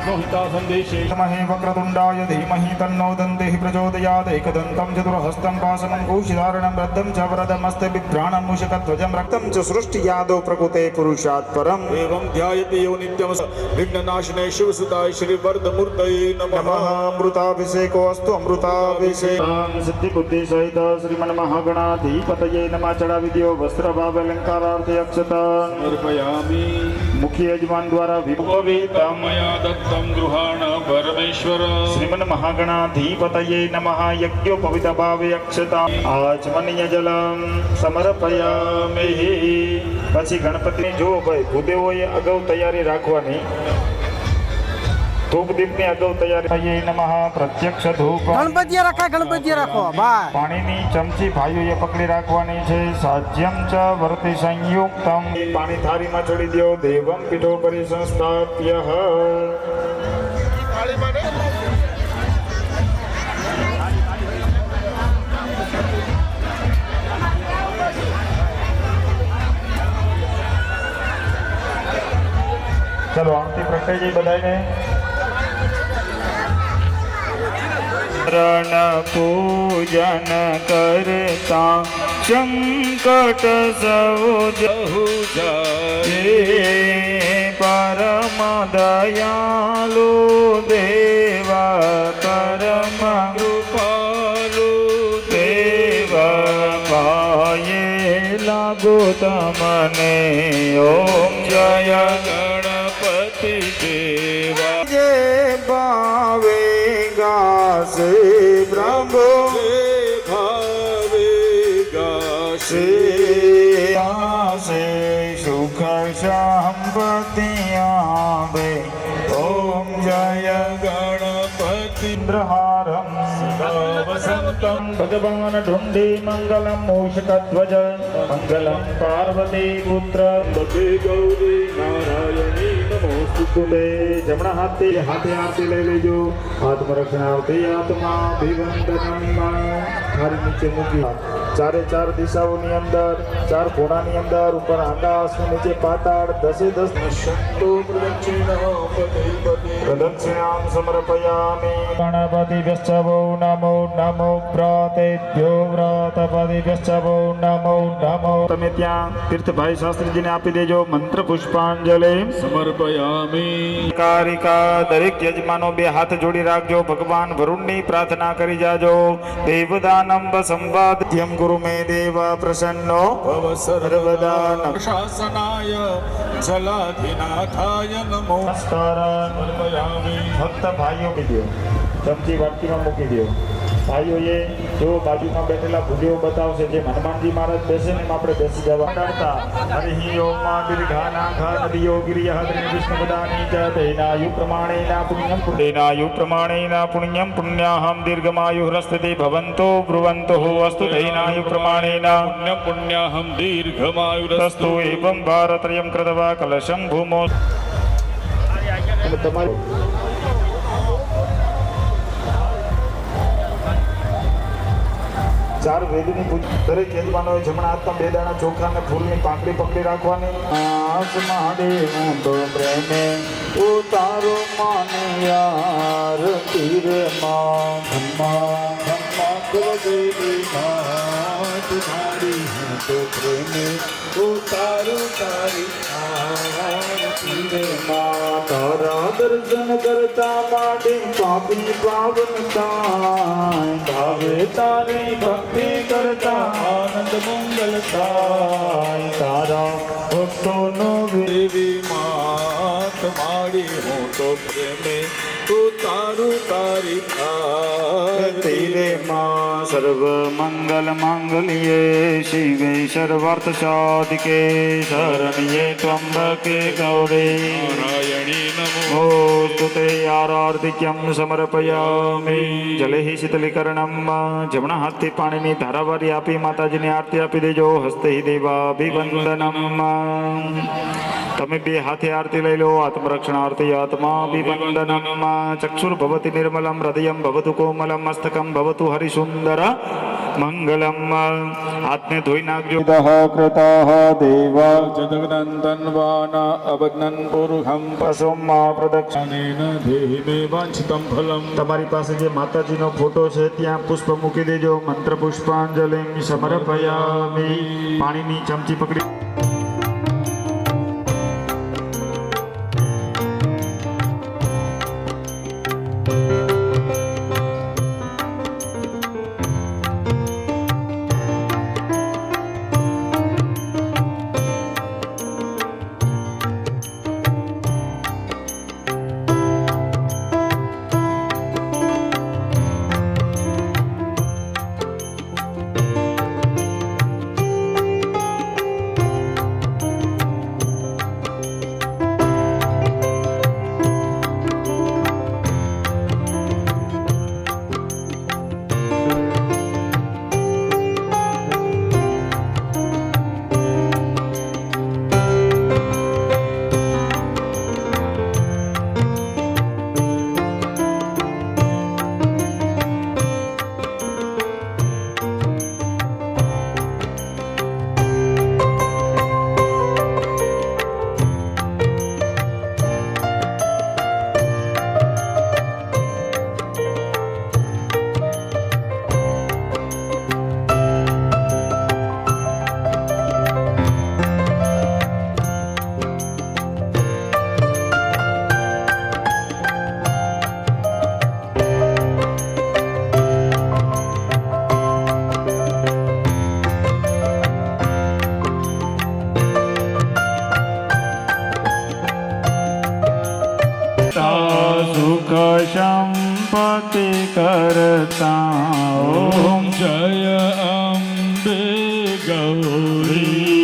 लोहिता संदेशे महे वक्रतुण्डाय धीमहि तन्नो दन्तिः प्रचोदयात् एकदन्तं चतुर्हस्तं पाशनं कौशिधारणं रद्धं च वरदमस्ते बिभ्राणं मूषकध्वजं रक्तं च सृष्टियादौ प्रकृते पुरुषात् परम् एवं ध्यायते यो नित्यं विघ्ननाशिने शिवसुताय श्रीवरदमूर्तये नमः। अमृताभिषेको अस्तु अमृताभिषेकं सिद्धिबुद्धिसहित श्रीमन्महागणाधिपतये नमः। चढ़ाविद्यो वस्त्रभावालंकारार्थे अक्षता समर्पयामि। मुख्य यजमान द्वारा विभवितं मया दत्तं गृहाण परमेश्वर श्रीमन्महागणाधिपतये नमः। यज्ञोपवीतभावे अक्षता आचमनीय जलम समर्पयामि। પછી ગણપતિની જો ભાઈ ભૂદેવોએ અગાઉ તૈયારી રાખવાની, ધૂપ દીપની અગાઉ તૈયારી નમઃ। પ્રત્યક્ષ ધૂપ ગણપતિએ રાખો ભાઈ। પાણીની ચમચી ભાઈઓએ પકડી રાખવાની છે। સાજ્યમ ચ વર્તિ સંયુક્તમ પાણી થાળીમાં ચડી દો। દેવમ પીઠો પરી સંસ્થાપ્ય चलो आरती प्रगटाई जी बधाई रण पूजन करता संकट सब जहु जाए। परम दयालु देवा परम कृपालु देवा पाये लागो तमने। ओम जय गणपति देवा जे भावेगा से प्रभु भावेगा से सुख संपत्ति आवे। ओम जय गणपति इंद्रहारम वसंतम भगवान ढुंडी मंगलम मूषकध्वज मंगलम पार्वती पुत्र गौरी नारायणी नमोस्तुते। जमणा हाथे आरती लई लेजो। आत्मरक्षणार्थे आत्मा अभिवंदनम थारी नीचे मूकी। चारे चार दिशाओनी अंदर चार कोणानी अंदर ऊपर आकाश नीचे पाताल दसे दस शक्तो प्रदक्षिणां समर्पयामि। गणपतिभ्यश्च वो नमो नमो व्रतेभ्यो व्रतपतिभ्यश्च वो नमो नमो। તમે ત્યાં તીર્થભાઈ શાસ્ત્રીજીને આપી દેજો મંત્ર પુષ્પાંજલિ समर्पयामि। કારિકા દરેક યજમાનો બે હાથ જોડી રાખજો। ભગવાન વરુણની પ્રાર્થના કરી જાજો। દેવદાનમ સંવાદ્યમ ગુરુ મે દેવ પ્રસન્નો भव સર્વદા शासनाय जलाधिनाथाय नमो નમસ્કાર। समर्पयामि। ભક્ત ભાઈઓ બીજો ચમચી વાટકીમાં મૂકી દો। ભાઈઓએ જો બાજુમાં બેઠેલા ભૂદેવો બતાવશે જેમ હનુમાનજી મહારાજ બેસે ને એમ આપણે બેસી જવા ડરતા। હરિ ઓમ માં દીર્ઘાનાઘા નદીઓ ગિરિયઃ વિષ્ણુપદાની ચ તેનાયુ પ્રમાણેના પુણ્યમ પુણ્યાહમ દીર્ઘમાયુરસ્તુતે ભવન્તો બ્રુવન્તો અસ્તુ તેનાયુ પ્રમાણેના पुण्यपुण्याहं दीर्घमायुरस्तु। તસ્તુ એવં ભારત્રયં કૃત્વા કલશં ભૂમો। તમારું ચાર વેદની દરેક યજમાનોએ જમણા હાથમાં બે દાણા ચોખા અને ફૂલની પાંખડી પકડી રાખવાની। આસમાડે તો પ્રેમે ઉતારો માને યાર તીર માં ધમ્મા ધમ્મા કુલદેવી માં તુમારી હું તો પ્રેમે ઉતારો તારી આરતી રે માં। તારા દર્શન કરતા માટે પાપી પાવન થાય। ભાવે તારી ભક્તિ કરતા આનંદ મંગલ થાય। તારા ભક્તોનો देवी मात माड़ी हूँ तो प्रेमे उतारू तारी આરતી રે માં। સર્વ મંગલ માંગલ્યે શિવે સર્વાર્થ સાધિકે શરણ્યે ત્ર્યંબકે ગૌરી नारायणी नमो નમોસ્તુતે। આરાર્ધિક્યમ સમર્પયામિ। જલે શીતલીકરણમ જમણા હાથથી પાણીની ધારાવારી આપી માતાજીને આરતી આપી દેજો। હસ્તે દેવાભિવંદનમ। તમે બે હાથે આરતી લઈ લો। આત્મરક્ષણાર્થી આત્મા करणाभिवन्दनं चक्षुर्भवति निर्मलं हृदयं भवतु कोमलं मस्तकं भवतु हरिसुन्दर मङ्गलम् आत्मे धोई नाखજો कृतः देव जगदन्तन्वान अवज्ञन् पुरुषं પસોમાં પ્રદક્ષિણ अनेन देहि मे वाञ्छितं फलम् તમારી પાસે જે માતાજીનો ફોટો છે ત્યાં પુષ્પ મૂકી દેજો મંત્ર પુષ્પાંજલિ સમર્પયામિ પાણીની ચમચી પકડી સુખ સંપત્તિ કરતા ઓમ जय अम्बे गौरी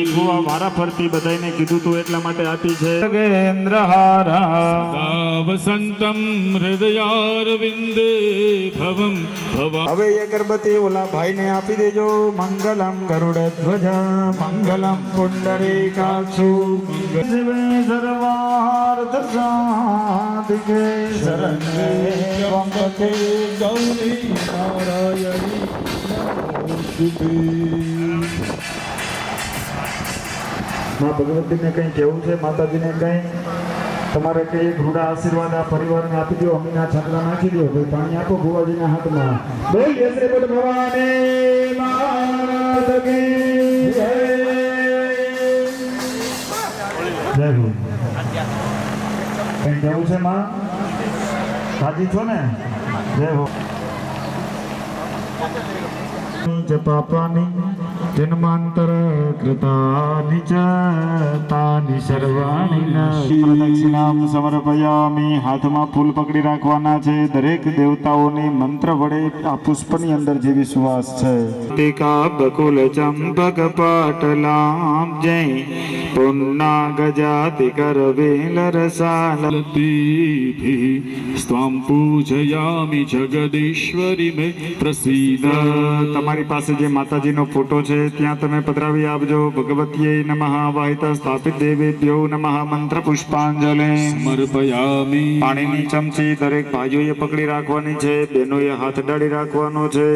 ભુવા મારા ફરતી બધાને કીધું તું એટલા માટે આપી છે ગેન્દ્ર હારા वसन्तं हृदयारविन्दे भवं भवा હવે એ અગરબત્તી ઓલા ભાઈને આપી દેજો મંગલમ ગરુડ ધ્વજ મંગલમ પુંડરીકાક્ષુ શિવે સર્વાર્થ સાધિકે શરણે ત્ર્યંબકે गौरी नारायणी नमोस्तुते માં ભગવતીને કંઈ કહેવું છે માતાજીને કંઈ તમારે કંઈ રૂડા આશીર્વાદ આ પરિવારને આપી દો અમીના છાતરા નાખી દો ભાઈ પાણી આપો ભુવાજીના હાથમાં બોલીએ શ્રી બુદ્ધ ભવાની માત કી જય જય હો કંઈ કહેવું છે માં સાજી છો ને જય હો પાપાની જન્માંતર કૃતાની ચ તાની સર્વાણી પ્રદક્ષિણામ સમર્પયામિ હાથમાં ફૂલ પકડી રાખવાના છે દરેક દેવતાઓની મંત્ર વડે આ પુષ્પની અંદર જે વિશ્વાસ છે ટીકા બકુલ ચંપક પાટલામ જય પુન્ના ગજાતિ કરવેલ રસાલ स्वां पूजयामि जगदीश्वरी मे प्रसीद તમારી પાસે જે માતાજીનો ફોટો છે ત્યાં તમે પધરાવી આપજો ભગવતીએ નમઃ વાહિતા સ્થાપિત દેવેભ્યો નમઃ મંત્ર પુષ્પાંજલિ समर्पयामि પાણીની ચમચી દરેક ભાઈઓએ પકડી રાખવાની છે બહેનોએ હાથ ડાળી રાખવાનો છે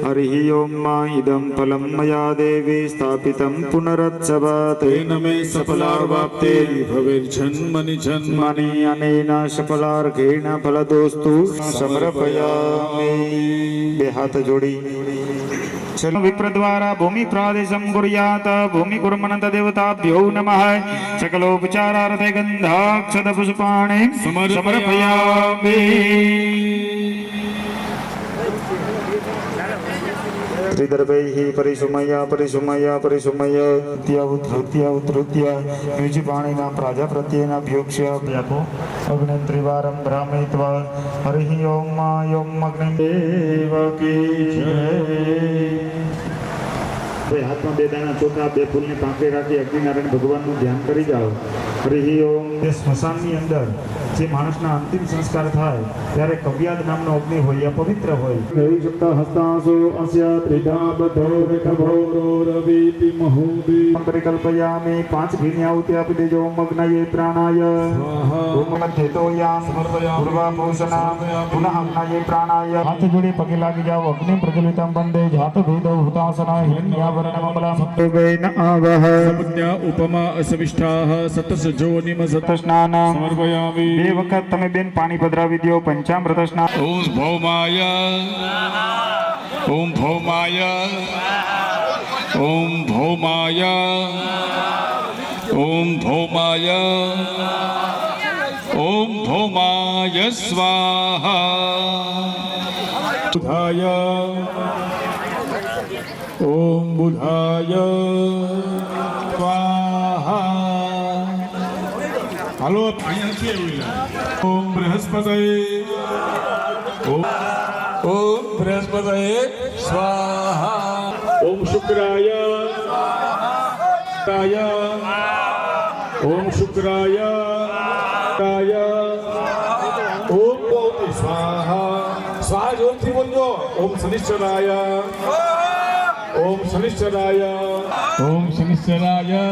હરિ ઓમ માં ઇદમ ફલમ મયા દેવી સ્થાપિતમ પુનરત્સવા तेन मे सफलार्वाप्ते भवेर्जन्मनि जन्मनि મની અનેના સફલાર્ઘેણ ફલદોસ્તુ સમર્પયામિ બે હાથ જોડી चलो विप्र द्वारा भूमि प्रादेशं कुर्यात् भूमि कुर्मन्त देवताभ्यो नमः सकलोपचारार्थे गन्धाक्षत पुष्पाणि समर्पयामि त्रिदर्भैः परिसुमय उत्तृत्य युजिपाणिना प्राजाप्रत्ययेनाभ्योक्ष्य व्यापो अग्नित्रिवारं भ्रामयित्वा हरिः ओं मायों अग्निदेवकी जय हाथમાં બે દાણા ચોખા બે ફૂલની પાંખડી રાખી અગ્નિનારાયણ ભગવાનનું ધ્યાન કરી જાઓ હરિ ઓમ તે સ્મશાનની અંદર જે માણસના અંતિમ સંસ્કાર થાય ત્યારે કવ્યાદ નામનો અગ્નિ હોય આ પવિત્ર હોય હૈ સપ્ત હસ્તાસો અસ્ય ત્રિધા બદ્ધો વિઠભો રવિતિ મહોદિ પરિકલ્પયામિ 5 ઘીની આહુતિ આપી દેજો ઓમ અગ્નયે પ્રાણાય ઓમ મધ્યતોયામ પૂર્વા પોષણા પુનઃ અગ્નયે પ્રાણાય હાથ જોડી પગે લાગી જાઓ અગ્નિ પ્રજ્વલિતમ વંદે જાત ભેદો હુતાસના હિરણ્યાવરણમમલા સપ્તવેન આવહ પુણ્ય ઉપમા અસવિષ્ઠાઃ સતસજોનિમ સ્નાન સમર્પયામિ બે વખત તમે બેન પાણી પધરાવી દો પંચામૃત સ્નાન ઓમ ભૌમાય ઓમ ભૌમાય ઓમ ભૌમાય ઓમ ભૌમાય ઓમ ભૌમાય સ્વાહા બુધાય ઓમ બુધાય સ્વાહા હાલો અહીંયાથી એવું ઓમ બૃહસ્પતય ઓમ બૃહસ્પતય સ્વાહા ઓમ શુક્રાય ઓમ શુક્રાય ઓમ ભૌતિ સ્વાહા સ્વાહા જોરથી બોલજો ઓમ શનિશ્ચરાય ઓમ શનિશ્ચરાય ઓમ શનિશ્ચરાય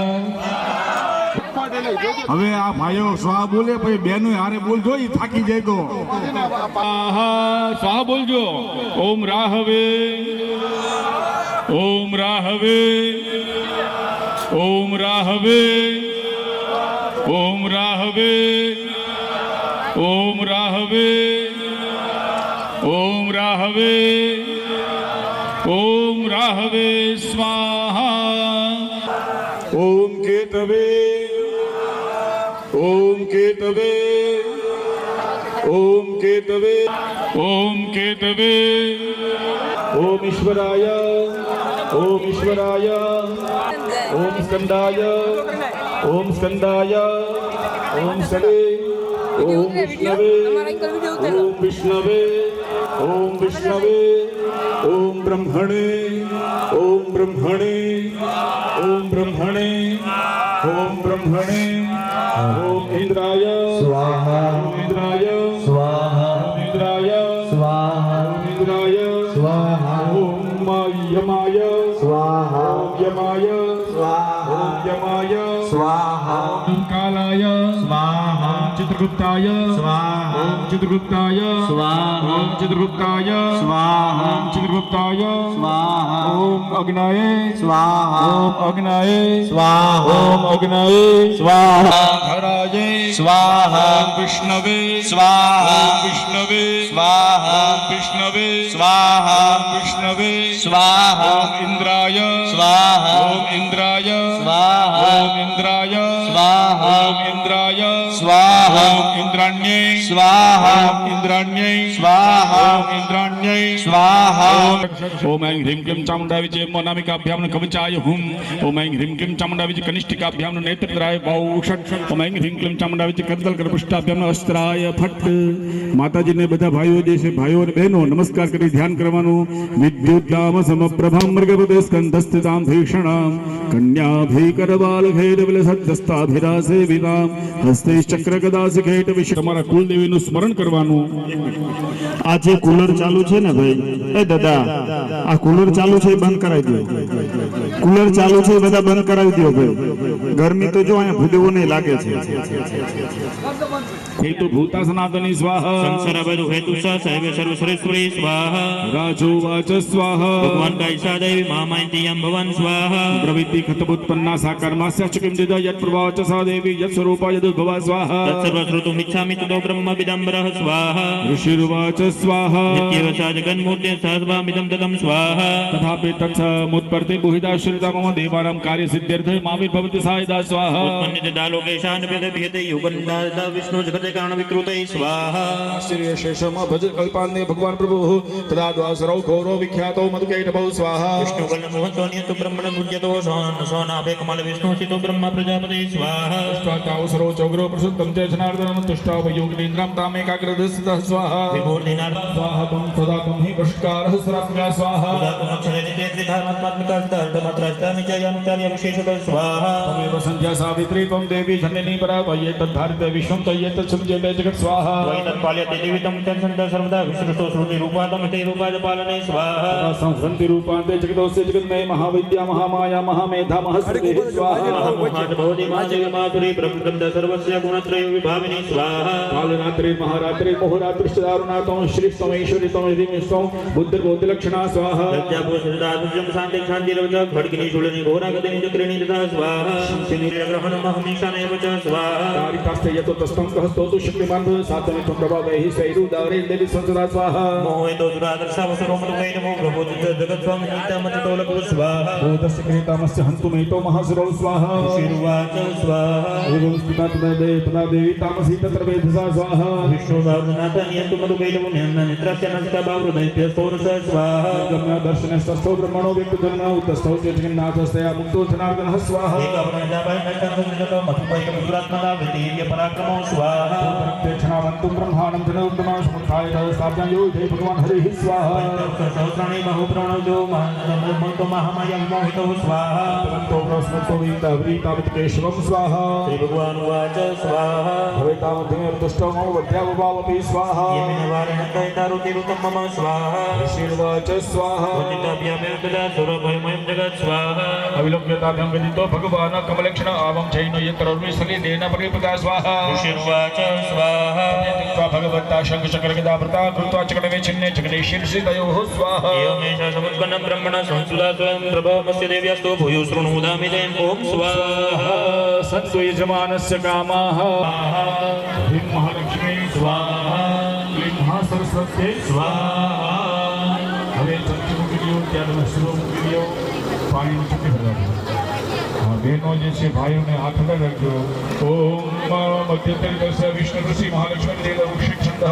હવે આ ભાઈઓ સ્વા બોલે પછી બેનો હારે બોલજો ઈ થાકી જાય તો સ્વાહા બોલજો ઓમ રાહવે ઓમ રાહવે ઓમ રાહવે ઓમ રાહવે ઓમ રાહવે ઓમ રાહવે ઓમ રાહવે સ્વાહા ઓમ કેતવે ઓમ કેતવે ઓમ કેતવે ઓમ કેતવે ઓમ ઈશ્વરાય ઓમ ઈશ્વરાય ઓમ સ્કંદાય ઓમ સ્કંદાય ઓમ સડે ઓમ વિષ્ણવે ઓમ વિષ્ણવે ઓમ વિષ્ણવે ઓમ બ્રહ્મણે ઓમ બ્રહ્મણે ઓમ બ્રહ્મણે ઓમ બ્રહ્મણે ઓમ ઇન્દ્રાય સ્વાહા ઓમ ઇન્દ્રાય સ્વાહા ઓમ ઇન્દ્રાય સ્વાહા ઓમ ઇન્દ્રાય સ્વાહા ઓમ યમાય સ્વાહા ઓમ યમાય સ્વાહા ઓમ યમાય સ્વાહા ઓમ કાલાય સ્વાહા ઓમ ચિત્રગુપ્તાય સ્વાહા ઓમ ચિત્રગુપ્તાય સ્વાહા ઓમ ચિત્રગુપ્તાય સ્વાહા ઓમ ચિત્રગુપ્તાય સ્વાહા ઓમ અગ્નયે સ્વાહા ઓમ અગ્નયે સ્વાહા ઓમ અગ્નયે સ્વાહા ધરાય સ્વાહા ઓમ વિષ્ણવે સ્વાહા ઓમ વિષ્ણવે સ્વાહા ઓમ વિષ્ણવે સ્વાહા ઓમ વિષ્ણવે સ્વાહા ઓમ ઇન્દ્રાય સ્વાહા ઓમ ઇન્દ્રાય સ્વાહા ઓમ ઇન્દ્રાય સ્વાહા ઓમ ઇન્દ્રાય સ્વાહા ઓમ ઇન્દ્રાણ્યે સ્વાહા ઓમ ઇન્દ્રાણ્યે સ્વાહા ઓમ ઇન્દ્રાણ્યે સ્વાહા ઓમ ऐं ह्रीं क्लीं चामुण्डा विजय मोनामिकाभ्यां कवचाय हुम ओम ऐं ह्रीं क्लीं चामुण्डा विजय कनिष्ठिकाभ्यां नेत्रत्राय बहुषट ओम ऐं ह्रीं क्लीं चामुण्डा विजय करदलकरपुष्टाभ्यां अस्त्राय फट માતાજીને બધા ભાઈઓ જે છે ભાઈઓ અને બહેનો નમસ્કાર કરી ધ્યાન કરવાનું વિદ્યુદ્દામ સમપ્રભામ મૃગપદે સ્કંધસ્થિતામ ભીષણામ કન્યાભીકરબાલખેડ વિલસદ્દસ્તાભિરાસે વિનામ હસ્તે ચક્ર ગદાસી ખેટ વિશે તમારા કુલદેવીનું સ્મરણ કરવાનું આ જે કુલર ચાલુ છે ને ભાઈ એ દાદા આ કુલર ચાલુ છે એ બંધ કરાવી દો કુલર ચાલુ છે એ બધા બંધ કરાવી દો ભાઈ ગરમી તો જો અહીંયા ભૂદેવોને લાગે છે हेतु भूता सनातनी स्वाहा संसारवधु हेतु सैव सर्वश्रेष्ठी स्वाहा राजोवाच स्वाहा भगवान का ईशा देवी महामायन्तीयं भवन स्वाहा प्रवृत्ति खतमुत्पन्ना साकर्मास्य चकिं दिद यत् प्रभावच सा देवी यत् स्वरूपा यदुद्भवा स्वाहा तत्सर्वश्रुतुमिच्छामि ततो ब्रह्मविदम्बरः स्वाहा ऋषिर्वाच स्वाहा नित्येव सा जगन्मूर्ते सहस्वामिदं ततं स्वाहा तथापि तत्समुत्पर्ते बुहिदाश्रिता मम देवानां कार्यसिद्ध्यर्थे माविर्भवति सायदा स्वाहा उत्पन्नितदालोकेशानुपदभियते युगन्दादा विष्णु जगते कारण विकृते स्वाहा आश्चर्य शेषम भज कल्पान्ने भगवान प्रभु तदा द्वासरौ घोरो विख्यातो मधुकैटभौ स्वाहा विष्णुकलमोहतो नियतो ब्रह्मण मुज्यतो सोनाभे कमल विष्णु चितो ब्रह्म प्रजापते स्वाहा अष्टावसरो चौग्रो प्रसुद्धं च जनार्दनं तुष्टाव योगिनेन्द्रां तामेकाग्रदस्तः स्वाहा विभूतिनाथ स्वाहा त्वं सदा त्वं हि पुष्कारः सरात्म्या स्वाहा स्वाहा त्वमेव सन्ध्या सावित्री त्वं देवी जननी परा त्वय्येतद्धारिते विश्वं त्वय्येतच्छुभं सृज्यते जगत् स्वाहा वैतत्पाल्यते जीवितं तत्सन्त सर्वदा विसृष्टो श्रुतिरूपातं ते रूपादपालने स्वाहा संहृति रूपान्ते जगतोस्य जगन्मय महाविद्या महामाया महामेधा महस्पतिः स्वाहा भवति महादेवी मातुरी प्रकृतं सर्वस्य गुणत्रय विभाविनी स्वाहा कालरात्रि महारात्रि मोहरात्रिश्चारुणातो श्रीस्तमेश्वरितो हृदिमिष्टो बुद्धिर्बोधिलक्षणा स्वाहा प्रत्यापोषदादुजं शान्ति शान्तिरवच खड्गिनी शूलिनी घोरागतिनी चक्रिणी तथा स्वाहा शनिग्रहणमहमीशानेव च स्वाहा तारिकास्ते यतो तस्तं कहस्तोतु शक्तिमान् सातमित्वं प्रभावैः स्वैरुदारे देवी संसदा स्वाहा मोहितो दुरादर्शावसरोमृतैनमो प्रबोधित जगत्स्वामी हितमतितोलको स्वाहा बोधस्य कृतामस्य हन्तुमेतो महासुरौ स्वाहा शिरुवाच स्वाहा एवं स्तुता तदा देवी तामसी तत्र वेधसा स्वाहा विष्णुदारुनाथ नियन्तु मधुकैलवो नियन्ननित्रस्य नष्टभावृदैत्य स्तोरस स्वाहा गम्य दर्शनस्तस्थो ब्रह्मणो व्यक्तधर्म उत्तस्थो चेतनाथस्तया मुक्तो जनार्दनः स्वाहा मधुपैकमुद्रात्मना वीर्य पराक्रमो स्वाहा प्रत्यक्षणावन्तु ब्रह्माणं जनोत्तमा समुत्थाय स्थापना यो जय भगवान हरिः स्वाहा सहस्राणि बहुप्रणो महतो महामाया मोहितो स्वाहा ततो प्रस्मतो वीतावृतावत् केशवं स्वाहा श्री भगवान उवाच स्वाहा भवेतावधिर्दुष्टो मम वध्यावभावपि स्वाहा यमिनवारेण दैतारुतिरुतं मम स्वाहा श्रीर्वाच स्वाहा वदिताभ्यामेव तदा सुरभयमयं जगत् स्वाहा अविलोक्यताभ्यां विदितो भगवान् कमलक्षण आवं चैनो यत्करोमि सलिलेन परिपदा स्वाहा ऋषिर्वाच स्वाहा त्वा भगवता शङ्खचक्रगदाभृता कृत्वा चक्रवे छिन्ने चक्रे शीर्षितयोः स्वाहा एवमेष समुत्पन्नं ब्रह्मण संसुदा स्वयं प्रभवस्य देव्यास्तु भूयो शृणुदामि जयं ॐ स्वाहा सत्त्व यजमानस्य कामाः ह्रीं महालक्ष्मी स्वाहा क्लीं महासरस्वत्यै स्वाहा હવે ચંચુમુખી લ્યો ત્યારબાદ શિરોમુખી લ્યો પાણીનું ચૂંટી ભરવાનું બહેનો જે છે ભાઈઓને હાથ લગાવી રાખજો ઓમ મધ્યતરી દર્શ વિષ્ણુ ઋષિ મહાલક્ષ્મી દેવ વૃક્ષિક છંદઃ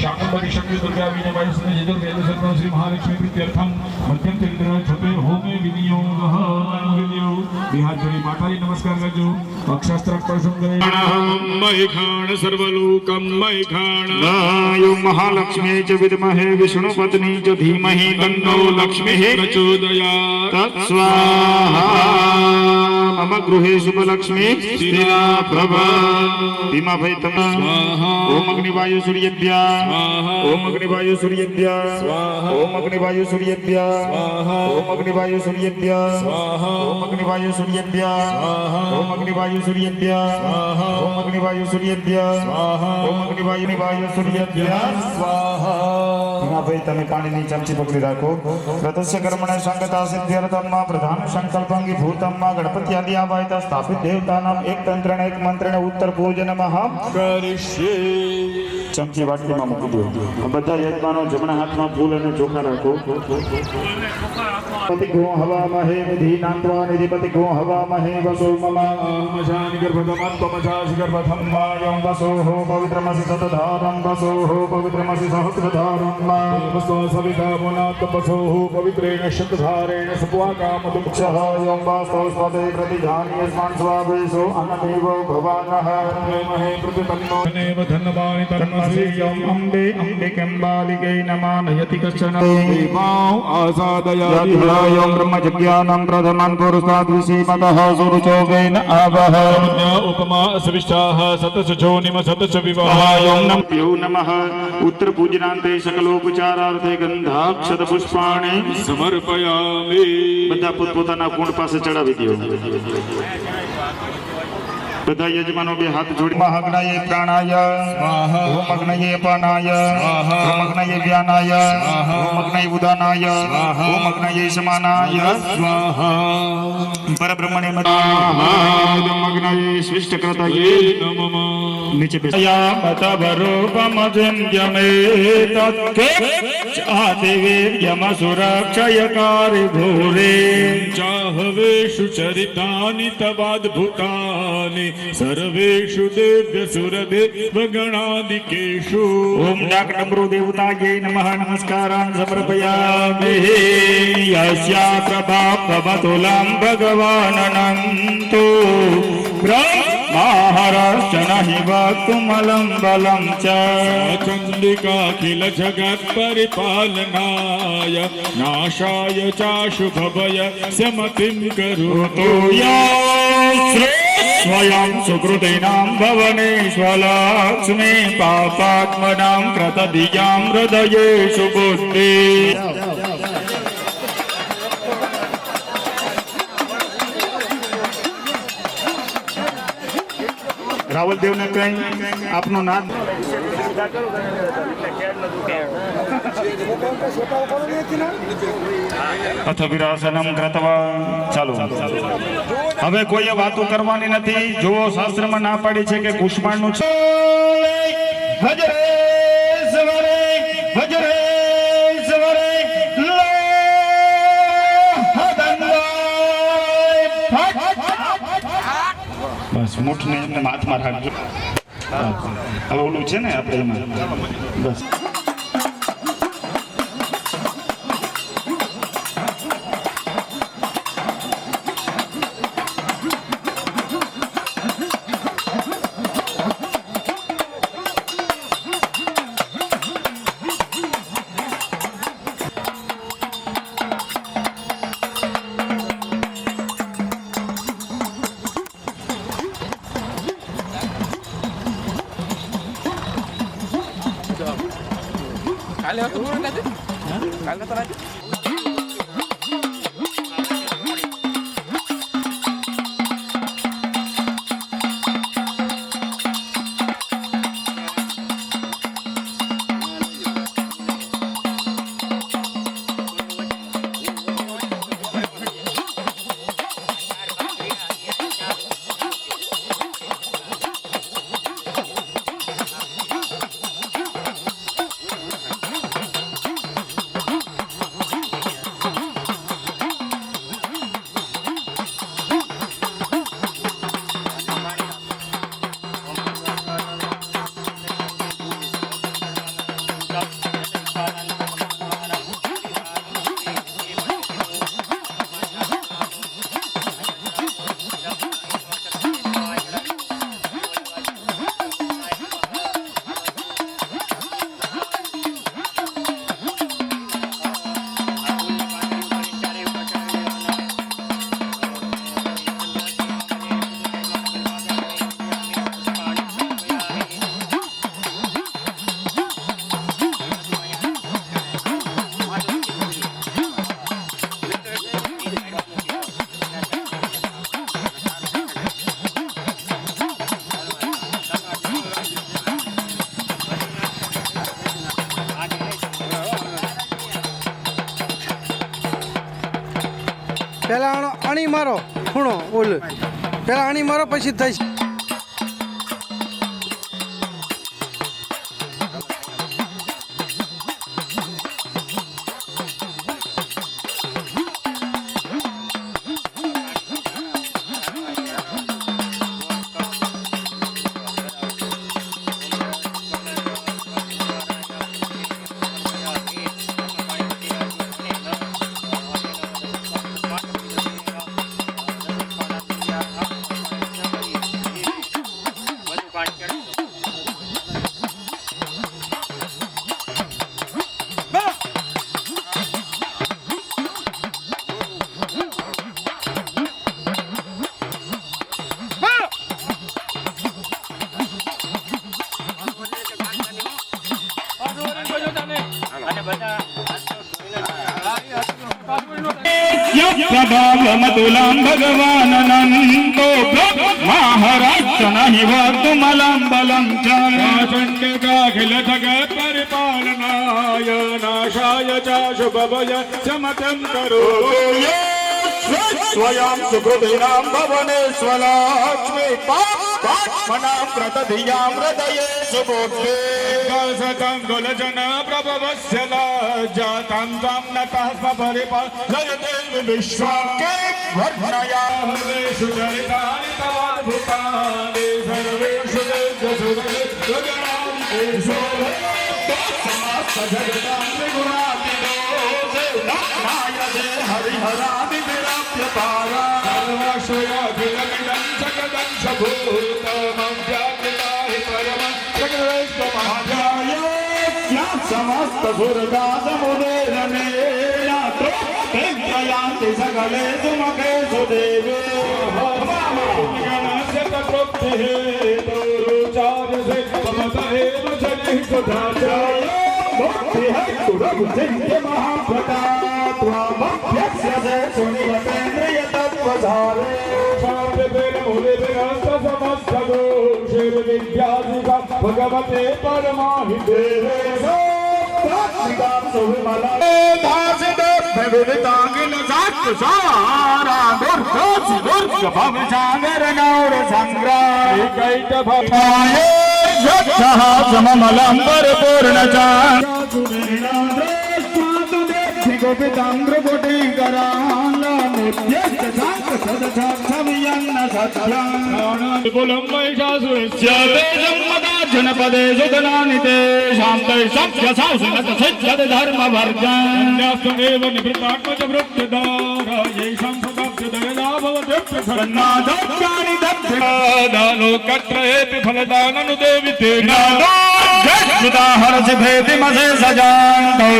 શાકંભરી શક્તિ દુર્ગા વિનય વાયુસને યજુર્વેદ સર્વ શ્રી મહાલક્ષ્મી પ્રીત્યર્થમ મધ્યતરી દર્શ છતે હોમે વિનિયોગઃ વિનિયો વિહાજરી માતાજી નમસ્કાર કરજો અક્ષાસ્ત્ર સ્પર્શમ કરે મૈખાણ સર્વલોકમ મૈખાણ નાયો મહાલક્ષ્મી ચ વિદ્મહે વિષ્ણુપત્ની ચ ધીમહિ તન્નો લક્ષ્મીઃ પ્રચોદયાત તત્સ્વાહા मम गृहे शुभलक्ष्मी स्थिरा प्रभा भीमाभाई तमा ओम अग्निवायु सूर्येभ्यः ओम अग्निवायु सूर्येभ्यः ओम अग्निवायु सूर्येभ्यः ओम अग्निवायु सूर्येभ्यः ओम अग्निवायु सूर्येभ्यः ओम अग्निवायु सूर्येभ्यः ओम अग्निवायु सूर्येभ्यः ओम अग्निवायु सूर्येभ्यः स्वाहा भीमाभाई तमे पाणीनी चमची पकड़ी राखो व्रतस्य कर्मणे संगता सिद्ध्यर्थम प्रधान संकल्पंगी भूतम गणपति आदि आवाहित स्थापित देवतानाम एक तंत्रेण एक मंत्रेण उत्तर पूजनमः કરીશ્યે ચમચી વાટકીમાં મૂકી દો બધા યજમાનો જમણા હાથમાં ફૂલ અને ચોખા રાખો પતિ ગો હવા મહે વિધિનાંત્વા નિધિપતિ ગો હવા મહે વસો મમ મજાનિ ગર્ભધમત્વમજાસि ગર્ભધમ માયં વસો હો પવિત્રમસि સતધારં વસો હો પવિત્રમસि સહસ્રધારં વસો સવિતા પુનાત્વસો પવિત્રેણ શતધારેણ સત્વાકામદુક્ષઃ યં વાસ્તવ સ્વદે પ્રતિધાન્યસ્માન સ્વાવેશો અન્નદેવ ભવાનઃ મહે પ્રતિતન્નો દેવ ધનવાણી તન્મસી યં અંબે અંબિકેમ્બાલિકે નમાનયતિ કશ્ચન દેવાં આસાદયાદિ યં બ્રહ્મજ્ઞાनं પ્રથમં પુરુષાદ વિષીમતઃ સુરુચોગેન આવહ ઉપમા અસવિષ્ટાઃ સતસજોનિમ સતસ વિવાહાયં નમઃ નમઃ ઉત્તર પૂજનાંતે સકલોપચારાર્થે ગંધાક્ષત પુષ્પાણિ સમર્પયામિ બધા પોતપોતાના કુંડ પાસે ચડાવી દો બધા યજમાનો બે હાથ જોડી મહાગ્નયે પ્રાણાય સ્વાહા ઓમ અગ્નયે અપાનાય સ્વાહા ઓમ અગ્નયે વ્યાનાય સ્વાહા ઓમ અગ્નયે ઉદાનાય સ્વાહા ઓમ અગ્નયે સમાનાય સ્વાહા પરબ્રહ્મણે સ્વાહા ઓમ અગ્નયે સ્વિષ્ટકૃતયે નમઃ નીચે બેસયા મતવરૂપમજં યમે તત્કે ચાદેવે યમસુરક્ષયકારી ઘોરે ચાહવેષુ ચરિતાનિ તવાદ્ભુતાનિ સર્વેષુ દેવ્યસુરદેવગણાદિકેષુ ओम डाकटम्बरो देवताये नमः नमस्कारान् समर्पयामि यस्या प्रभा प्रभतुलं भगवान् अनन्तो ब्रह्म महाराष्ट्र नहि वक्तुमलं बलं च चंडिकाखिल जगत् परिपालनाय नाशाय चाशुभभय समतिं करोतु स्वयं सुकृतीनां भवनेष्वलक्ष्मी पापात्मनां कृतधियां हृदयेषु बुद्धि राहुल देव ने कहीं आपनो नाम अथ विरासनम कृत्वा ચાલો હવે કોઈ વાતો કરવાની નથી જો શાસ્ત્રમાં ના પાડી છે કે કુષ્માંડનું છે બસ મુઠને એમને હાથમાં રાખજો હવે ઓલું છે ને આપણે એમાં બસ પેલા અણી મારો ખૂણો ઓલ પેલા અણી મારો પછી થઈ प्रभावमतुलं भगवान् अनन्तो महाराष्ट्र नहि वक्तुमलं बलं च चंडिकाखिल जगत् परिपालनाय नाशाय चाशुभभय समतिं करोतु स्वयं सुकृतीनां भवनेष्वलक्ष्मी पापात्मनां कृतधियां हृदयेषु बुद्धि सतं कुलजन प्रभवस्य लज्जातं त्वं नतः स्वपरिपालयते विश्वाके वर्णया सर्वेषु चरितानि तवाद्भुतानि सर्वेषु दिव्यसु गगनान्तेषु समस्तजगतां त्रिगुणात्मिको समस्त सुरदास मुने सकले तुमके सुदेवे भगवते परमाहिते सममलंबर पूर्ण गोपितांग्र कोटि कराला मुद्यश्च शांत सदछाक्षमियन्न सत्यान कुलं महिषासुरस्य तेजं मदा जनपदे सुदनानिते शान्ते सत्य सासुनत सज्जत धर्म वर्गन्यास्तमेव निवृत्तात्मज वृत्तदार येषां सदाप्य दयना भवते प्रसन्नादानि दक्षिणादानो कत्रयेति फलदाननुदेविते नादाहरसि भेदिमसे सजान्तौ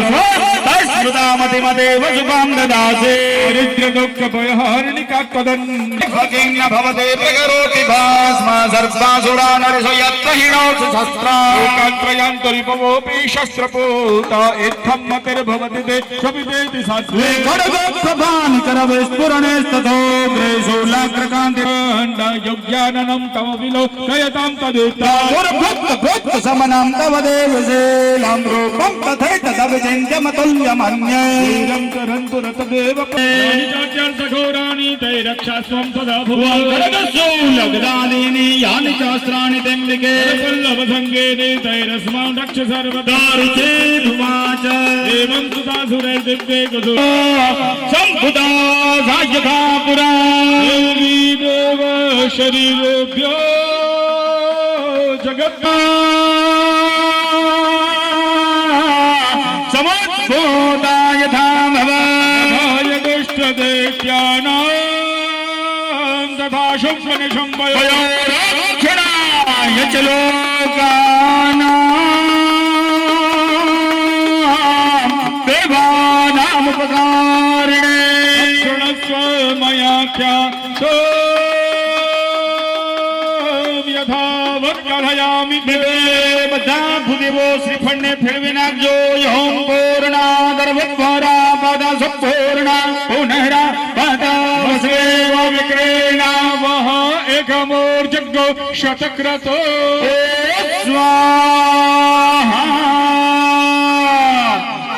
स्मृतामतिमदेव शुभं ददासे दुःखभयहारिणिका किं न भवते प्रकरोति भास्मा सर्वासुरानरसो यत्र हिणोऽसि शस्त्रा लोकात्रयान्तरिपवोऽपि शस्त्रपूता इत्थं मतिर्भवति ते शपितेति सात्वे खड्गोत्सभानि करविस्फुरणेस्तथोग्रे शूलाग्रकान्तियोग्याननं तव विलोकयतां तदेता गुरुभक्त समनं तव देवसेनं रूपं तथैतदविचिन्त्यमतुल्यमन्ये करन्तु रतदेव घोराणि तैरक्षास्वं सदा भुवनगदादीनि यानि शास्त्राणि तेऽम्बिके पल्लवसङ्गेने तैरस्मान् रक्ष सर्वदा रुचेरुवाच एवं सुतासुरैर्दिव्ये गतो सम्भुता सायथा पुरा देवी देव शरीरेभ्यो जगत् समुद्भूता यथा भवाय दुष्टदैत्यानां तथा शुम्भनिशुम्भयोरक्षणाय च लोकानां देवानामुपकारिणे शृणस्व मयाख्यातो यथावत् कथयामि બધા ભૂદેવો શ્રીફળને ફેરવી નાખજો યહોમ પૂર્ણા દર્વદ્વારા પાદા સંપૂર્ણા પુનઃરા પાદા વસવેવ વિક્રેણા वह एकमूर्जगो शतक्रतो સ્વાહા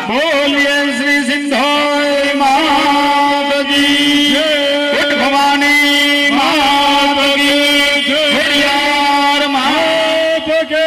બોલીએ શ્રી સિંધોય માત કી ઉઠ ભવાની માત કી હરિયાર માત કે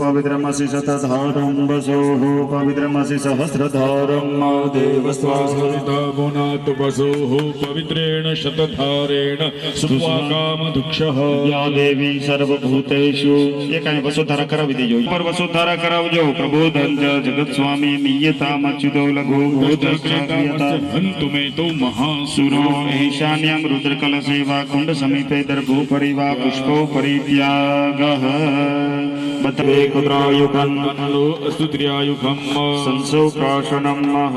पवित्रमसि शतधारं वसोः पवित्रमसि सहस्रधारं देवस्वासरितामुनात् वसोः पवित्रेण शतधारेण सुवाकामधुक्षः या देवी सर्वभूतेषु ये कांई वसुधारा करावी देजो पर वसुधारा करावजो प्रबोधन जगत स्वामी नियतामच्युतो लघु हन्तु मे तो महासुरो ईशान्यं रुद्रकलसेवा कुंड समीपे दर्भोपरि वा पुष्पो परित्यागः बतवे कुत्रायुगं लो अस्तुत्र्यायुगं संसोकाशनं मह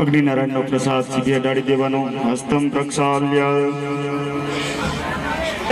अग्निनारायणનો પ્રસાદ સીધી અડાડી દેવાનો હસ્તમ પ્રક્ષાલ્ય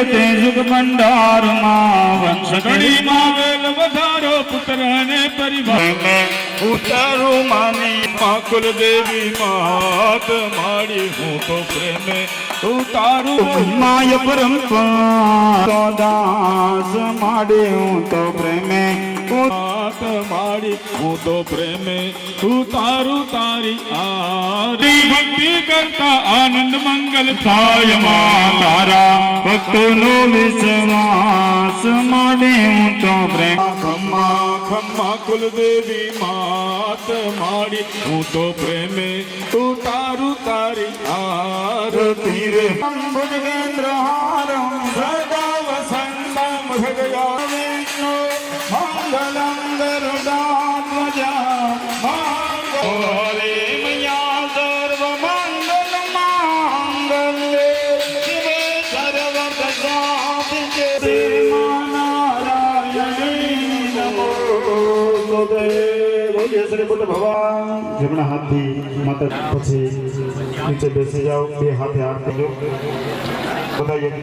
તે સુખ ભંડારમાં વંશગણી વેલ વધારો પુત્રને પરિવાર ઉતારું માની કુલ દેવી માત મારી હું તો પ્રેમે ઉતારું માય પરંપરા દાસ માડે હું તો પ્રેમે માત મારી હું તો પ્રેમે ઉતારું તારી આરી ભક્તિ કરતા આનંદ મંગલ થાય માં તારા ભક્તોનો વિશ્વાસ માડે હું તો પ્રેમ ખમ્મા ખમ્મા કુલ દેવી માત મારી હું તો પ્રેમે ઉતારું તારી આરતી રે ભુજગેન્દ્ર હારમ સદા કેસરી બુદ્ધ ભવા જમણા હાથથી માતા પછી નીચે બેસી જાઓ, બે હાથે હાથ કરજો. બધા એક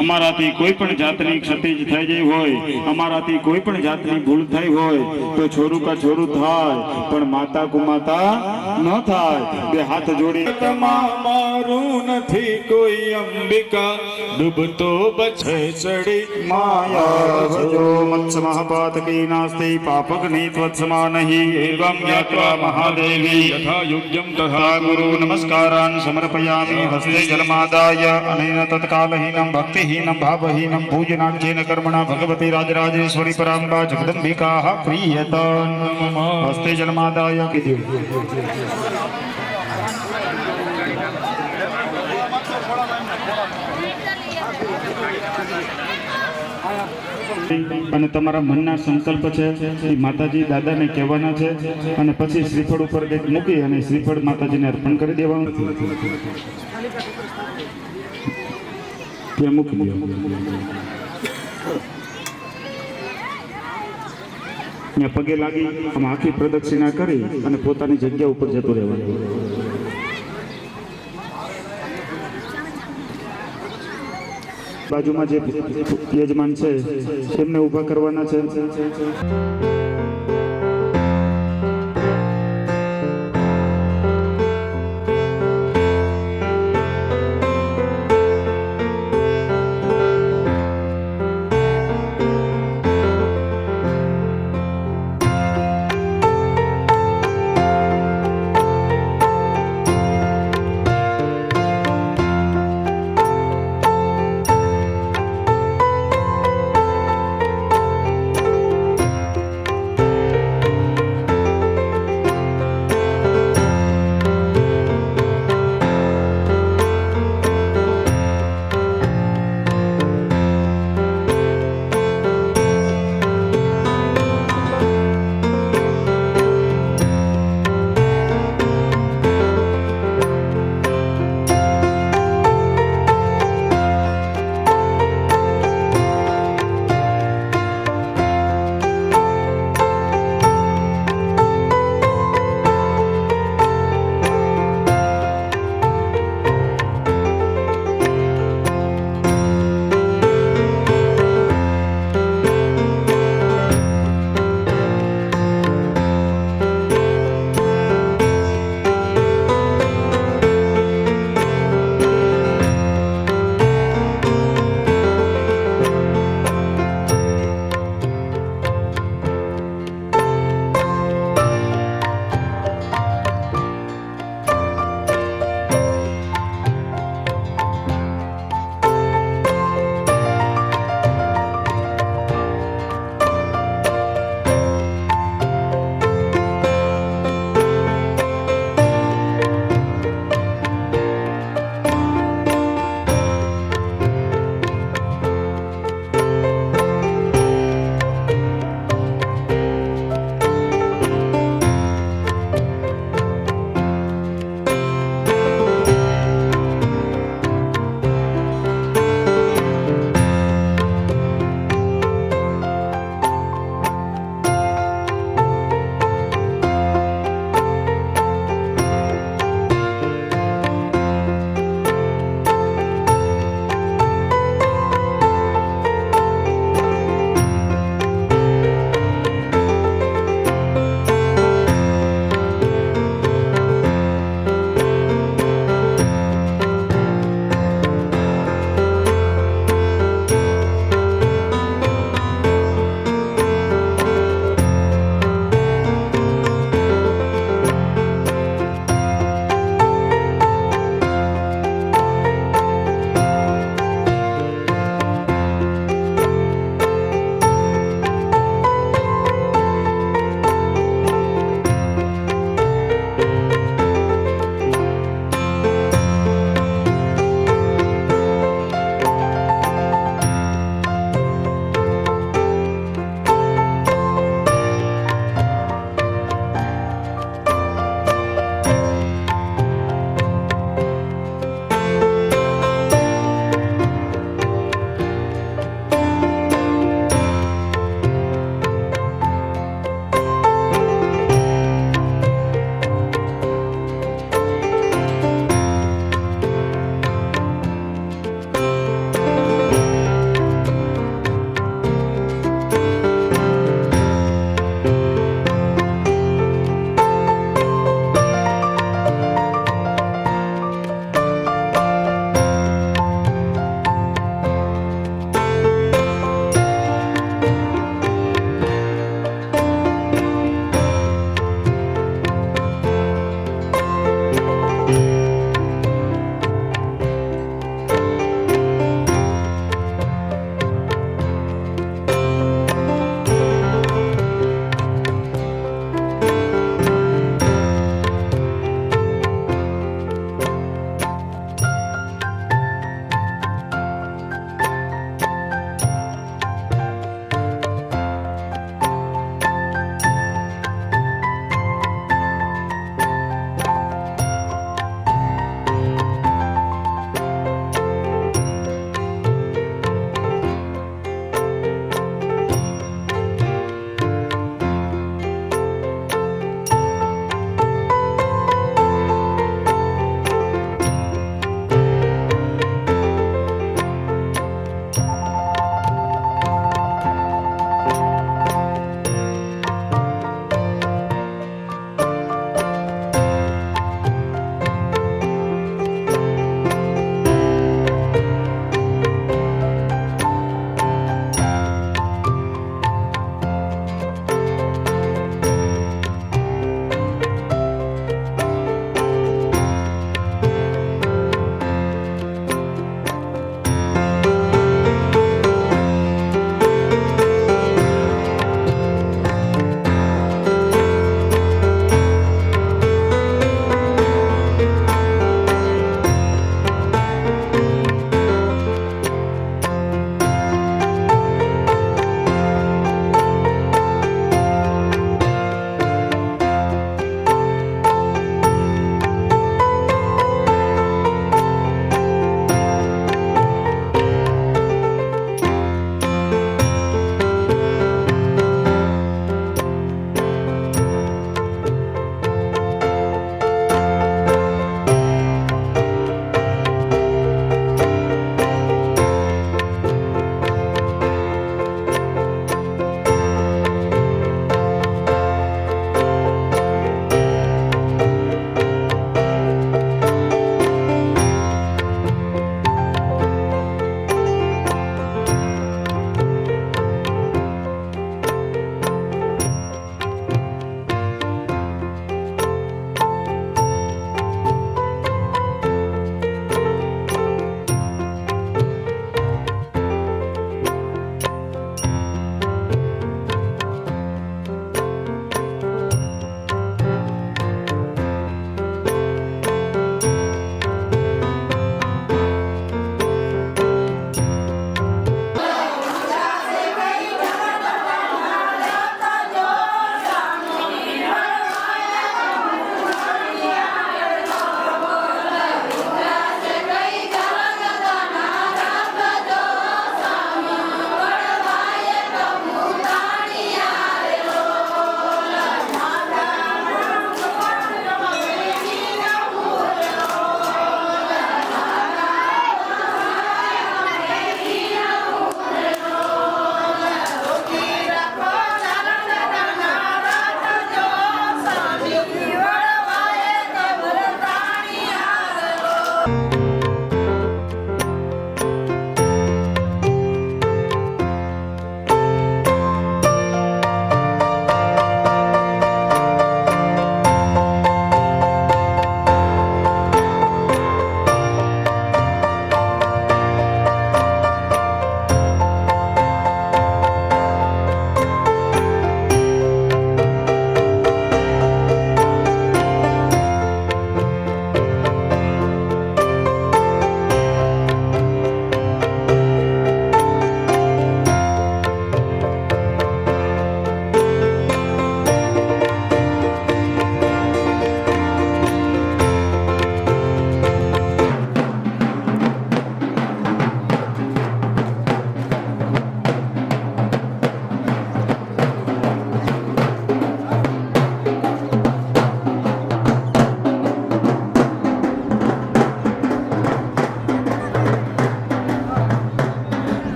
અમારાથી કોઈ પણ જાતની ક્ષતિ જ થઈ ગઈ હોય, અમારાથી કોઈ પણ જાતની ભૂલ થઈ હોય તો છોરું કા છોરું થાય, પણ માતા કુમાતા ન થાય. બે હાથ જોડી મારું નથી કોઈ અંબિકા, ડૂબતો બચે ચડી માયા ભજો મત્સ્ય મહાપાતકી નાસ્તિ પાપગ્નિ ત્વત્સમા નહીં એવં જ્ઞાત્વા મહાદેવી યથા યોગ્યમ તથા ગુરુ નમસ્કારાન સમર્પયામિ હસ્તે જન્માદાય અનેન તત્કાલહીનમ ભક્તિહીનમ ભાવહીનમ પૂજનાંચેન કર્મણા ભગવતી રાજરાજેશ્વરી પરાંબા જગદંબિકા પ્રિયતન હસ્તે જન્માદાય કીધું. અને તમારા મનના સંકલ્પ છે એ માતાજી દાદાને કહેવાના છે, અને પછી શ્રીફળ ઉપર કંઈક મૂકી અને શ્રીફળ માતાજીને અર્પણ કરી દેવાનું. ત્યાં મૂકી દો. ત્યાં પગે લાગી આમ આખી પ્રદક્ષિણા કરી અને પોતાની જગ્યા ઉપર જતું રહેવાનું. બાજુમાં જે યજમાન છે એમને ઊભા કરવાના છે.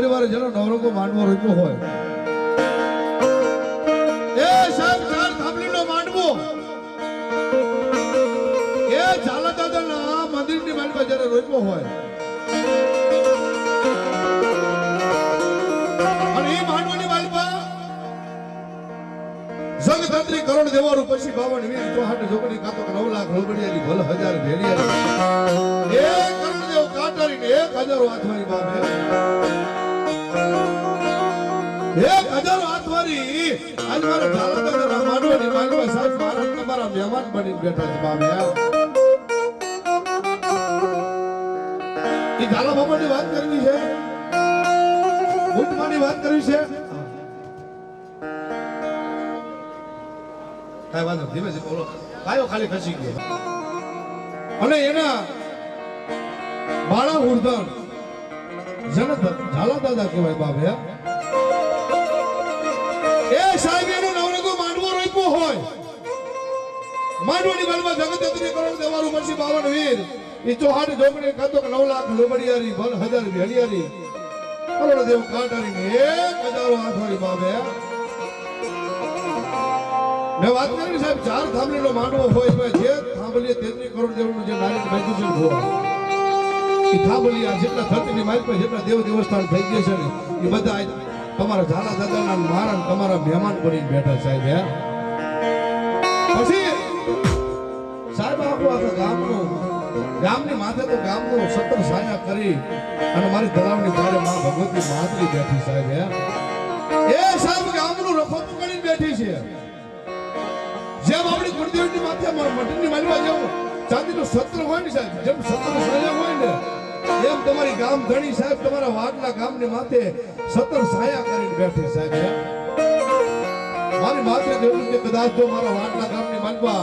પરિવારે જેનો નવરંગો માંડવો રોપ્યો હોય એ સાહેબ ચાર થાંભલીનો માંડવો એ ઝાલા દાદાના મંદિરની માંડવા જ્યારે રોપ્યો હોય અને એ માંડવાની માંડવા જગતંત્રી કરોડ દેવારું પછી 52 વીર ચોહાટ જોગણી કાતો 9 લાખ રોબડિયાની ભલ હજાર ભેડિયા એક કર્મદેવ કાટારીને 1000 હાથવારી બાપે 1000 હાથવારી આજ મારા ઝાલાદાના માંડવાની માંડવા સાહેબ મારા તમારા મહેમાન બની બેઠા છે બાપે એ ઝાલા બાબાની વાત કરવી છે મુક્તમાની વાત કરવી છે કાઈ વાંધો ધીમે ધીમે બોલો કાયો ખાલી ખસી ગયો અને એના બાળા ઉર્ધન જનત ઝાલા દાદા કહેવાય બાપે એ સાહેબ એનો નવરંગો માંડવો રોપ્યો હોય માંડવાની બાલમાં જગતંત્રી કરોડ દેવારું પછી 52 વીર ઈ ચોહાટ જોગણી કાતો 9 લાખ લોબડિયારી ભલ હજાર ભેડિયારી કરોડ દેવ કાટારીને 1000 હાથવાળી બાપે મેં વાત કરી સાહેબ ચાર થાંભલીનો માંડવો હોય તો જે થાંભલીએ 33 કરોડ દેવનું જે નારિયેળ બાંધ્યું છે હોય એ થાંભલી આ જેટલા ધરતીની માલિક પર જેટલા દેવ દેવસ્થાન થઈ ગયા છે ને એ બધા તમારા ઝાલા દાદાના મારા તમારા મહેમાન બનીને બેઠા સાહેબ હે પછી સાહેબ આખા ગામની માથે તો ગામનું 17 સાયા કરી અને મારી તળાવની પારે માં ભગવતી માતરી બેઠી સાહેબ હે એ સાહેબ ગામનું રખોપું કરીને બેઠી છે જેમ આપણી ગુરુદેવની માથે મટનની માલવા જેવું ચાંદીનું સત્ર હોય ને સાહેબ જેમ સત્ર સાયા હોય ને એમ તમારી ગામ ધણી સાહેબ તમારા વાડલા ગામની માથે 17 સાયા કરીને બેઠી સાહેબ મારી માથે જેવું કે કદાચ જો મારા વાડલા ગામની માલવા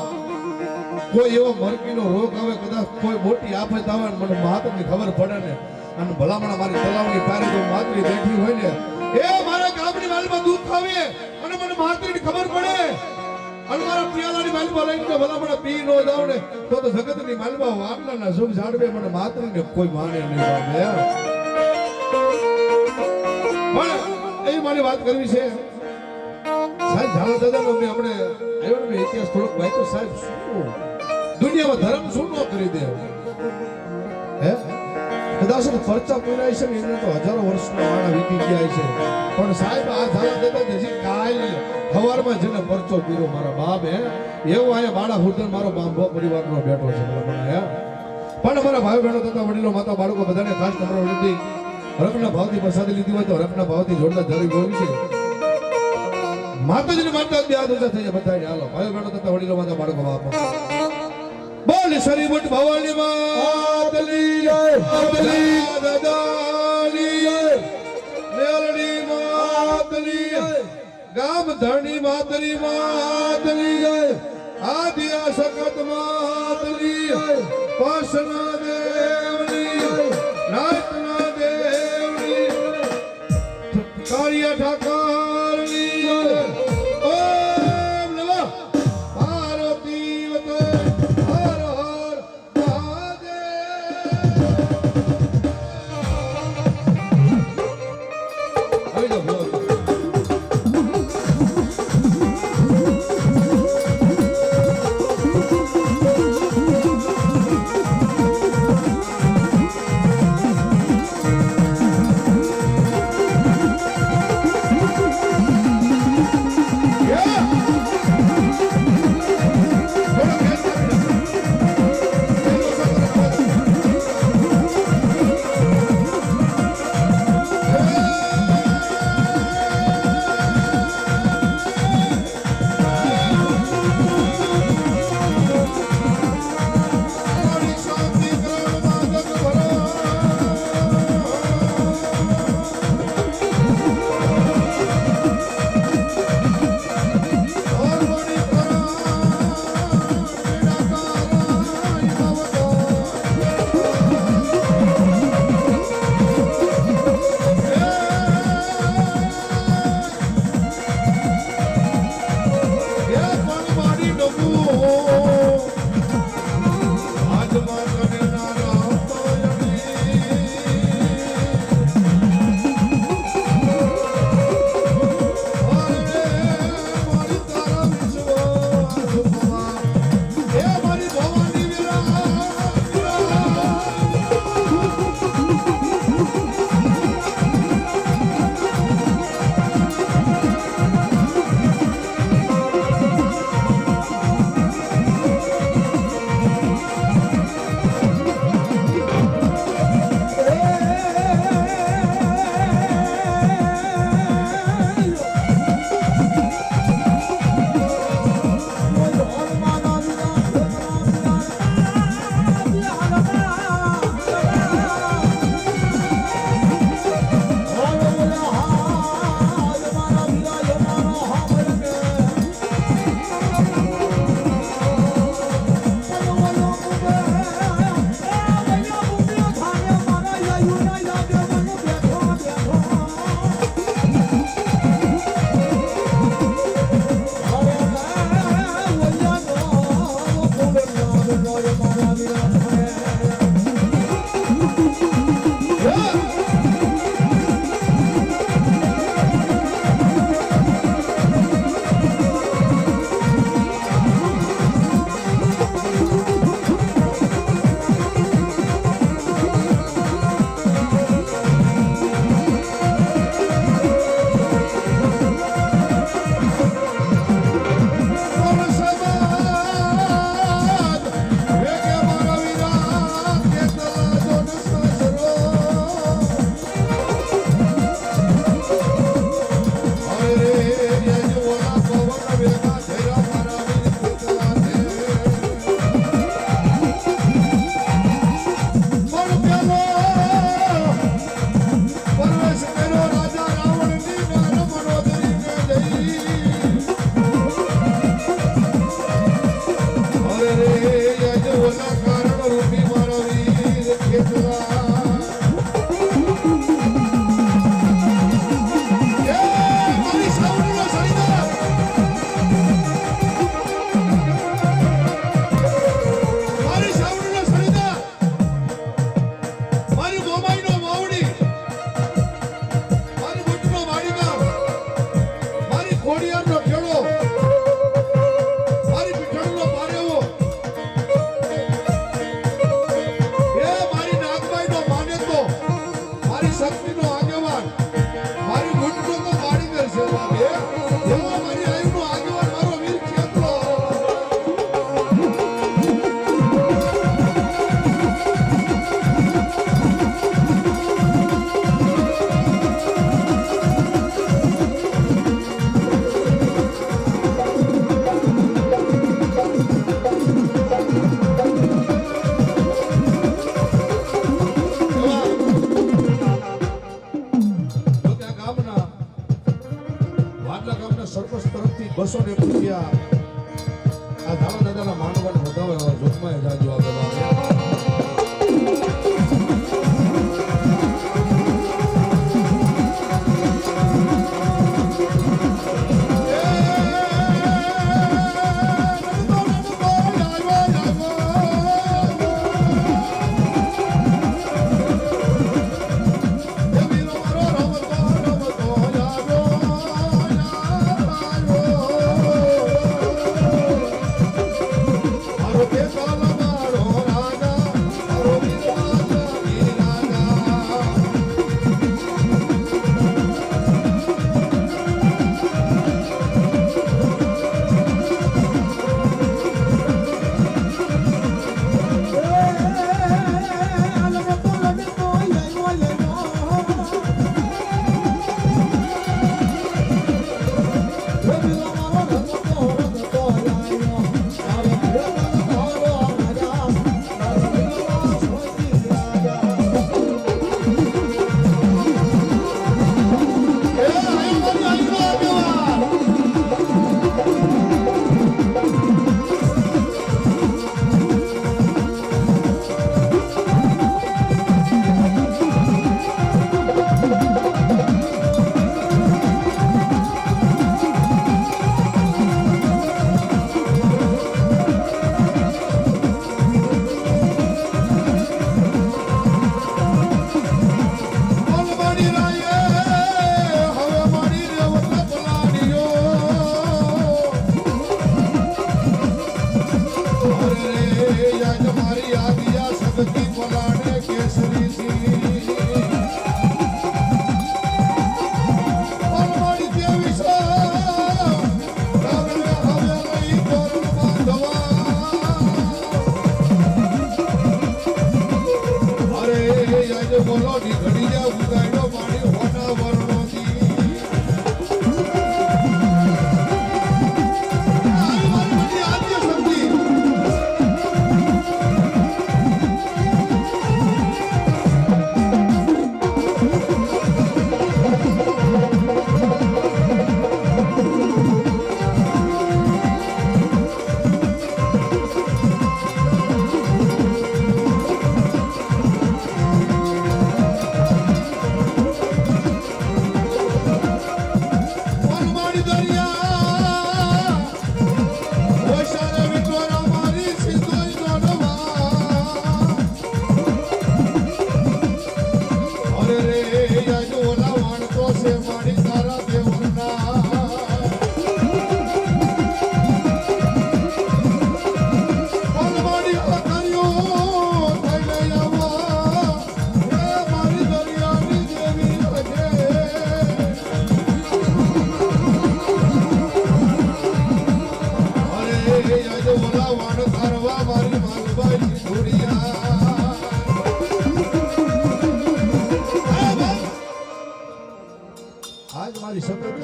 કોઈ એવો મરકીનો રોગ આવે કદાચ કોઈ મોટી આફત આવે ને મને માતરની ખબર પડે ને અને ભલામણ મારી તલાવની પારે જો માતરી બેઠી હોય ને એ મારા ગામની માલમાં દૂધ આવે અને મને માતરીની ખબર પડે અને મારા પિયાલાની માલમાં લઈને ભલામણ પી નો જાવ ને તો જગતની માલમાં વાડલાના સુખ ઝાડવે મને માતરીને કોઈ માને નહીં બાપે પણ એ મારી વાત કરવી છે સાહેબ ઝાલા દાદાનો મેં આપણે આવ્યો ને ઇતિહાસ થોડોક વાંચ્યો સાહેબ શું દુનિયામાં ધર્મ શું ન કરી દે હે કદાચ પરચા પૂરાય છે ને એને તો હજારો વર્ષના વાળા વીતી ગયા છે પણ સાહેબ આ ઝાલા દાદા હજી કાલ સવારમાં જેને પરચો પીરો મારા બાપ હે એવો આયા બાળા હુદન મારો બાંબો પરિવારનો બેઠો છે મને હે પણ મારા ભાઈ બહેનો તથા વડીલો માતા બાળકો બધાને ખાસ તમારો વિનંતી હરખના ભાવથી પ્રસાદી લીધી હોય તો હરખના ભાવથી જોરદાર ધરી બોલી છે માતાજીની માતા બે હાથ ઊંચા થઈ જાય બધાને હાલો ભાઈ બહેનો તથા વડીલો માતા બાળકો બાપ બોલ શ્રી મુઠ ભવાની માતલી જય માતલી દાદાની જય મેલડી માતલી જય ગામ ધણી માતલી માતલી જય આદિયા સકત માતલી જય પાસના દેવની જય નાતના દેવની કાળિયા ઠાકરની જય ઓમ નમઃ પાર્વતી વતે હર હર મહાદેવ આવી જાઓ બોલો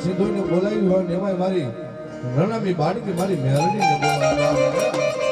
સિંધુને બોલાવી હોય ને એમાંય મારી રણામી બાળકી મારી મેરડીને બોલાવી